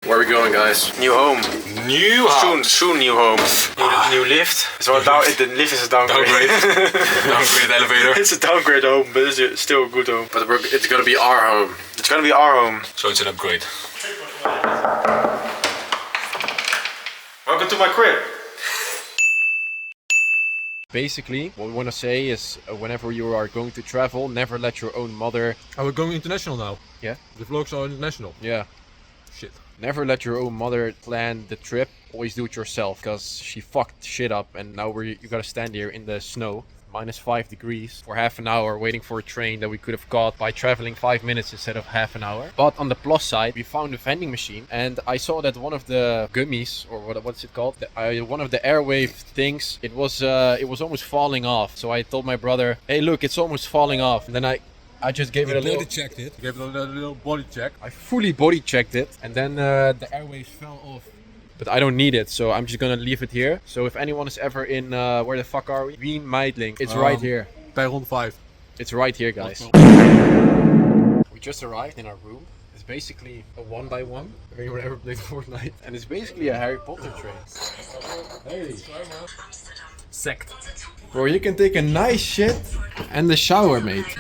Where are we going, guys? New home. New home. Soon new home. New lift. So the lift is a downgrade. Downgrade elevator. It's a downgrade home, but it's still a good home. But it's gonna be our home. It's gonna be our home. So it's an upgrade. Welcome to my crib. Basically, what we want to say is whenever you are going to travel, never let your own mother... Oh, we're going international now. Yeah? The vlogs are international. Yeah. Shit. Never let your own mother plan the trip. Always do it yourself, because she fucked shit up and now you gotta stand here in the snow. -5 degrees for half an hour waiting for a train that we could have got by traveling 5 minutes instead of half an hour. But on the plus side, we found a vending machine and I saw that one of the gummies, or what's it called? One of the airwave things, it was almost falling off. So I told my brother, hey look, it's almost falling off. And then I just gave it a little... body checked it. Gave it a little body check. I fully body checked it and then the airwaves fell off. But I don't need it, so I'm just gonna leave it here. So if anyone is ever in, where the fuck are we? Vienna, it's right here. Perron 5. It's right here, guys. We just arrived in our room. It's basically a 1x1. Have anyone ever played Fortnite? And it's basically a Harry Potter train. Hey. Sect. Bro, you can take a nice shit and the shower, mate.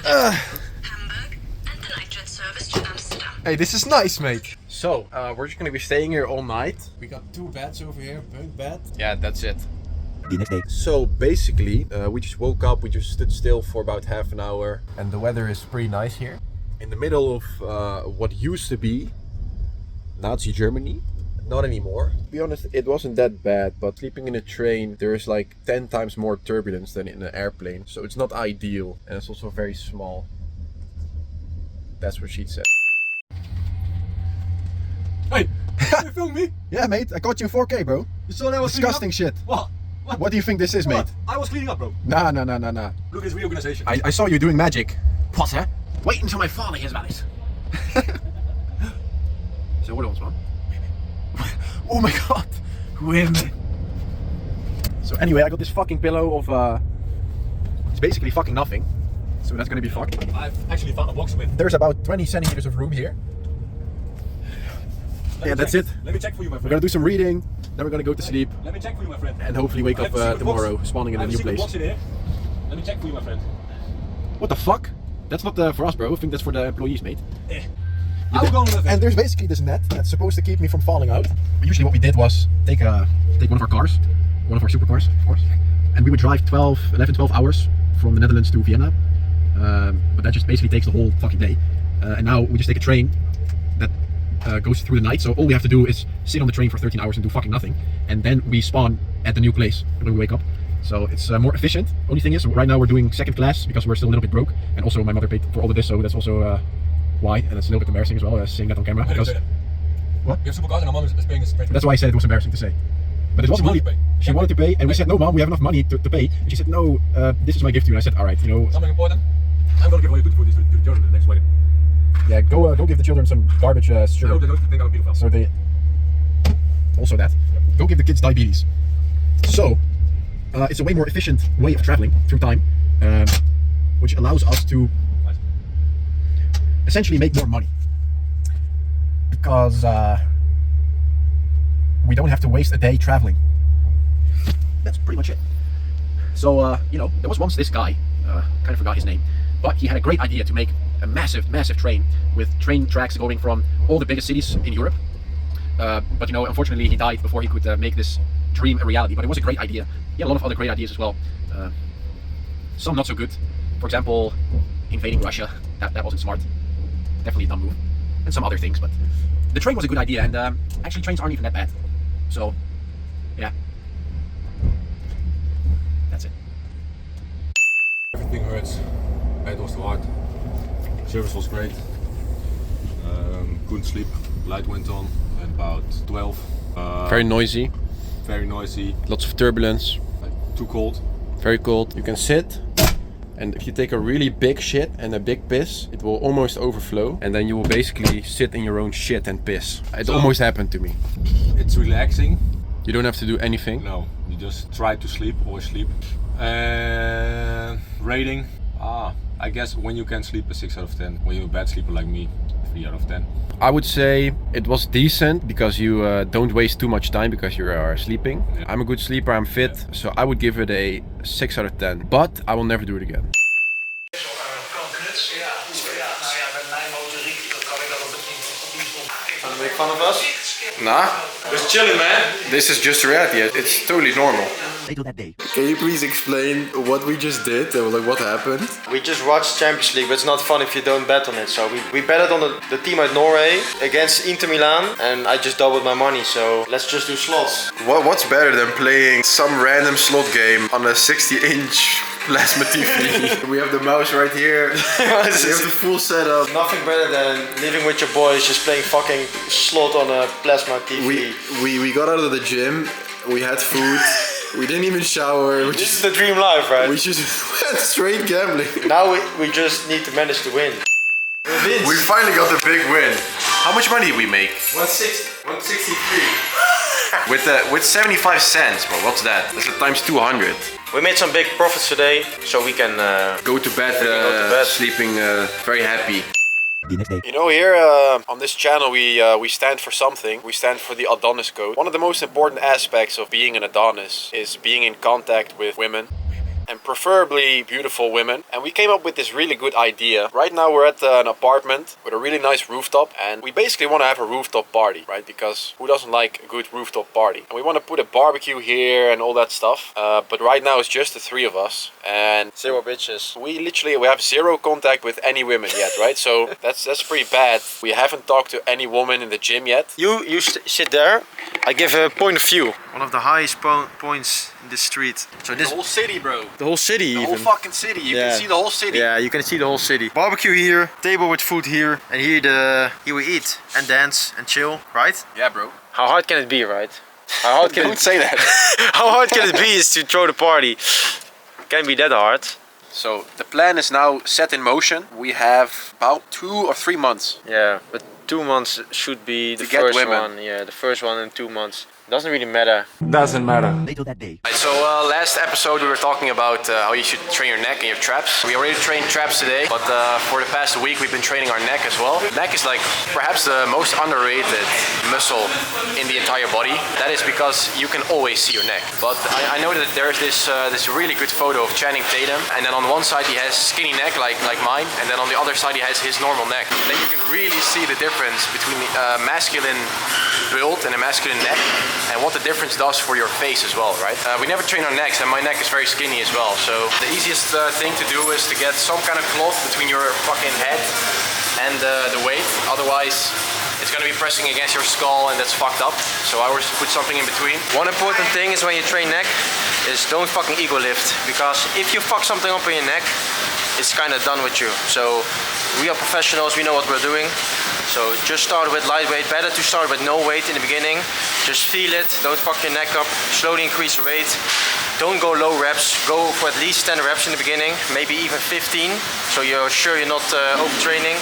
Hey, this is nice, mate. So, we're just gonna be staying here all night. We got 2 beds over here, bunk bed. Yeah, that's it. The next day. So basically, we just woke up, we just stood still for about half an hour. And the weather is pretty nice here. In the middle of what used to be Nazi Germany. Not anymore. To be honest, it wasn't that bad, but sleeping in a train, there is like 10 times more turbulence than in an airplane. So it's not ideal, and it's also very small. That's what she said. Hey, you filmed me? Yeah, mate, I caught you in 4K, bro. You saw that I was Disgusting shit. What? What do you think this is, mate? I was cleaning up, bro. Nah. Look at this reorganization. I saw you doing magic. What, hè? Wait until my father hears about it. So what else, man? Oh my god. Wind. So anyway, I got this fucking pillow of it's basically fucking nothing. So that's gonna be fucked. I've actually found a box with. There's about 20 centimeters of room here. Yeah, that's it. Let me check for you, my friend. We're gonna do some reading, then we're gonna go to sleep, Let me check for you, my friend. and hopefully wake up tomorrow, spawning in a new place. Box in here. Let me check for you, my friend. What the fuck? That's not for us, bro. I think that's for the employees, mate. I'll go with it. And there's basically this net that's supposed to keep me from falling out. Usually what we did was take one of our cars, one of our supercars, of course, and we would drive 11, 12 hours from the Netherlands to Vienna. But that just basically takes the whole fucking day. And now we just take a train that goes through the night. So all we have to do is sit on the train for 13 hours and do fucking nothing. And then we spawn at the new place when we wake up. So it's more efficient. Only thing is, right now we're doing second class because we're still a little bit broke. And also my mother paid for all of this, so that's also why. And it's a little bit embarrassing as well, saying that on camera. Because what? You have supercars and my mom is paying this. That's why I said it was embarrassing to say. But it wasn't really. She wanted to pay, and we said, no, mom, we have enough money to pay. And she said, no, this is my gift to you. And I said, all right, you know. Something important. I'm gonna give away beautiful to the children in the next wedding. Yeah, go give the children some garbage sugar. They don't think I'm beautiful. So they. Also that. Go give the kids diabetes. So, it's a way more efficient way of traveling through time, which allows us to essentially make more money. Because we don't have to waste a day traveling. That's pretty much it. So, you know, there was once this guy, kind of forgot his name, but he had a great idea to make a massive train with train tracks going from all the biggest cities in Europe. But you know, unfortunately he died before he could make this dream a reality, but it was a great idea. He had a lot of other great ideas as well. Some not so good. For example, invading Russia, that wasn't smart. Definitely a dumb move. And some other things, but the train was a good idea, and actually trains aren't even that bad. So, yeah. That's it. Everything hurts. Bed was too hard. Service was great. Couldn't sleep. Light went on at about 12. Very noisy. Very noisy. Lots of turbulence. Too cold. Very cold. You can sit, and if you take a really big shit and a big piss, it will almost overflow, and then you will basically sit in your own shit and piss. It almost happened to me. It's relaxing. You don't have to do anything. No, you just try to sleep, always sleep. Rating, I guess when you can sleep a 6 out of 10. When you're a bad sleeper like me, 3 out of 10. I would say it was decent because you don't waste too much time because you are sleeping. Yeah. I'm a good sleeper, I'm fit, so I would give it a 6 out of 10. But I will never do it again. Want to make fun of us? Nah, Just chilling, man. this is just reality. It's totally normal. Can you please explain what we just did and like what happened? We just watched Champions League, but it's not fun if you don't bet on it. So we betted on the team at Norway against Inter Milan, and I just doubled my money. So let's just do slots. What's better than playing some random slot game on a 60-inch plasma TV? We have the mouse right here. We have the full setup. Nothing better than living with your boys, just playing fucking slot on a plasma TV. We got out of the gym. We had food. We didn't even shower. This is the dream life, right? We just went straight gambling. Now we just need to manage to win. We finally got the big win. How much money did we make? 163. With 75 cents, bro. What's that? That's times 200. We made some big profits today, so we can Go to bed, sleeping very happy. You know, here on this channel we stand for something. We stand for the Adonis code. One of the most important aspects of being an Adonis is being in contact with women, and preferably beautiful women. And we came up with this really good idea. Right now we're at an apartment with a really nice rooftop, and we basically want to have a rooftop party, right? Because who doesn't like a good rooftop party? And we want to put a barbecue here and all that stuff. But right now it's just the three of us, and zero bitches. we have zero contact with any women yet, right? So that's pretty bad. We haven't talked to any woman in the gym yet. You sit there. I give a point of view. One of the highest points in this street. So this The whole city, bro. the whole city The even. whole fucking city. You can see the whole city. Yeah, you can see the whole city. Barbecue here, table with food here, and here we eat and dance and chill, right? Yeah, bro. How hard can it be, right? How hard can Don't say that. How hard can it be is to throw the party? Can't be that hard. So the plan is now set in motion. We have about 2 or 3 months. Yeah, but 2 months should be the To get first women. one. Yeah, the first one in 2 months. Doesn't really matter. Doesn't matter. So last episode we were talking about how you should train your neck and your traps. We already trained traps today, but for the past week we've been training our neck as well. Neck is like perhaps the most underrated muscle in the entire body. That is because you can always see your neck. But I know that there's this really good photo of Channing Tatum, and then on one side he has skinny neck like mine, and then on the other side he has his normal neck. Then you can really see the difference between the masculine build and a masculine neck, and what the difference does for your face as well, right? We never train our necks, and my neck is very skinny as well. So the easiest thing to do is to get some kind of cloth between your fucking head and the weight. Otherwise, it's gonna be pressing against your skull, and that's fucked up. So I always put something in between. One important thing is when you train neck is don't fucking ego lift, because if you fuck something up in your neck, it's kind of done with you. So we are professionals, we know what we're doing. So just start with lightweight. Better to start with no weight in the beginning. Just feel it, don't fuck your neck up, slowly increase your weight. Don't go low reps, go for at least 10 reps in the beginning, maybe even 15, so you're sure you're not overtraining,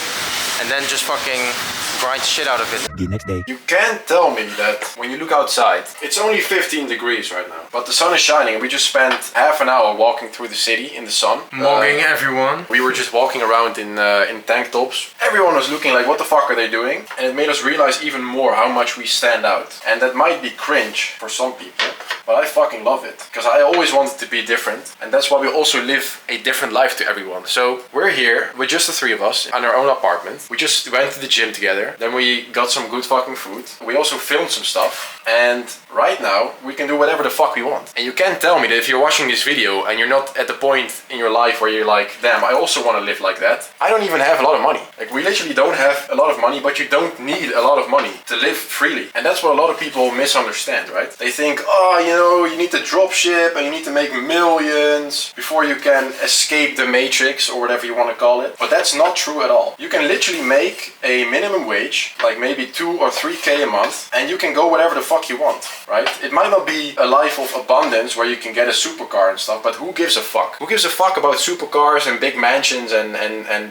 and then just fucking grind the shit out of it. You can't tell me that when you look outside, it's only 15 degrees right now, but the sun is shining, and we just spent half an hour walking through the city in the sun. Mogging everyone. We were just walking around in tank tops. Everyone was looking like, what the fuck are they doing? And it made us realize even more how much we stand out. And that might be cringe for some people, but I fucking love it, because I always wanted to be different, and that's why we also live a different life to everyone. So we're here with just the three of us in our own apartment. We just went to the gym together, then we got some good fucking food. We also filmed some stuff, and right now we can do whatever the fuck we want. And you can't tell me that if you're watching this video and you're not at the point in your life where you're like, damn, I also want to live like that. I don't even have a lot of money. Like, we literally don't have a lot of money, but you don't need a lot of money to live freely. And that's what a lot of people misunderstand, right? They think, oh, you know, you need to drop ship and you need to make millions before you can escape the matrix, or whatever you want to call it. But that's not true at all. You can literally make a minimum wage, like maybe 2 or 3K a month, and you can go whatever the fuck you want, right? It might not be a life of abundance where you can get a supercar and stuff, but who gives a fuck? Who gives a fuck about supercars and big mansions and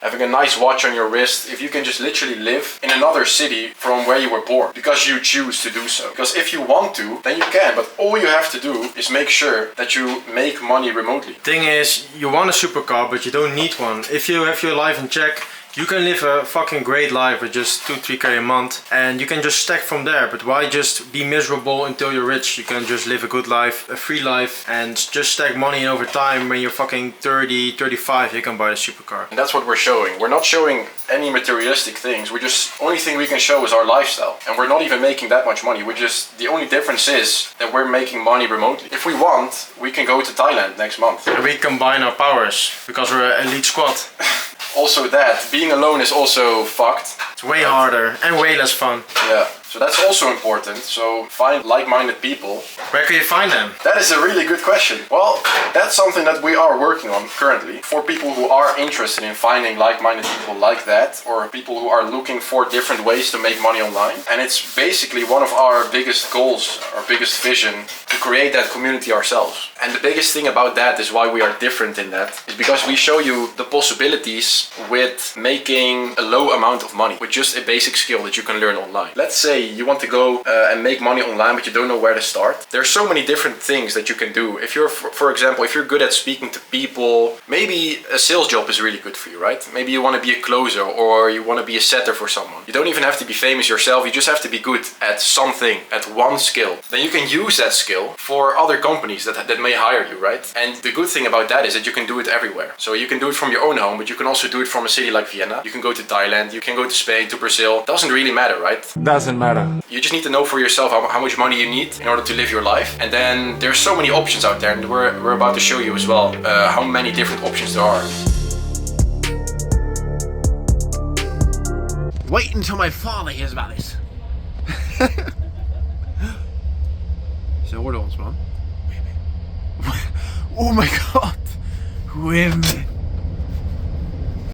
having a nice watch on your wrist if you can just literally live in another city from where you were born, because you choose to do so? Because if you want to, then you can, but all you have to do is make sure that you make money remotely. Thing is, you want a supercar, but you don't need one. If you have your life in check, You can live a fucking great life with just 2-3k a month and you can just stack from there. But why just be miserable until you're rich? You can just live a good life, a free life, and just stack money, and over time when you're fucking 30, 35 you can buy the supercar. And that's what we're showing. We're not showing any materialistic things. We're just, only thing we can show is our lifestyle. And we're not even making that much money. We're just, the only difference is that we're making money remotely. If we want, we can go to Thailand next month. And we combine our powers because we're an elite squad. Also that, being alone is also fucked. It's way harder and way less fun. Yeah, so that's also important. So find like-minded people. Where can you find them? That is a really good question. Well, that's something that we are working on currently. For people who are interested in finding like-minded people like that, or people who are looking for different ways to make money online. And it's basically one of our biggest goals, our biggest vision, to create that community ourselves. And the biggest thing about that is why we are different in that, is because we show you the possibilities with making a low amount of money with just a basic skill that you can learn online. Let's say you want to go and make money online but you don't know where to start. There's so many different things that you can do. If you're, for example, if you're good at speaking to people, maybe a sales job is really good for you, right? Maybe you want to be a closer or you want to be a setter for someone. You don't even have to be famous yourself, you just have to be good at something, at one skill. Then you can use that skill for other companies that may hire you, right? And the good thing about that is that you can do it everywhere. So you can do it from your own home, but you can also do it from a city like Vienna. You can go to Thailand, you can go to Spain, to Brazil. Doesn't really matter, right? Doesn't matter. You just need to know for yourself how much money you need in order to live your life. And then there's so many options out there, and we're about to show you as well how many different options there are. Wait until my father hears about this. Så hoor ons, man. Oh my god. Women.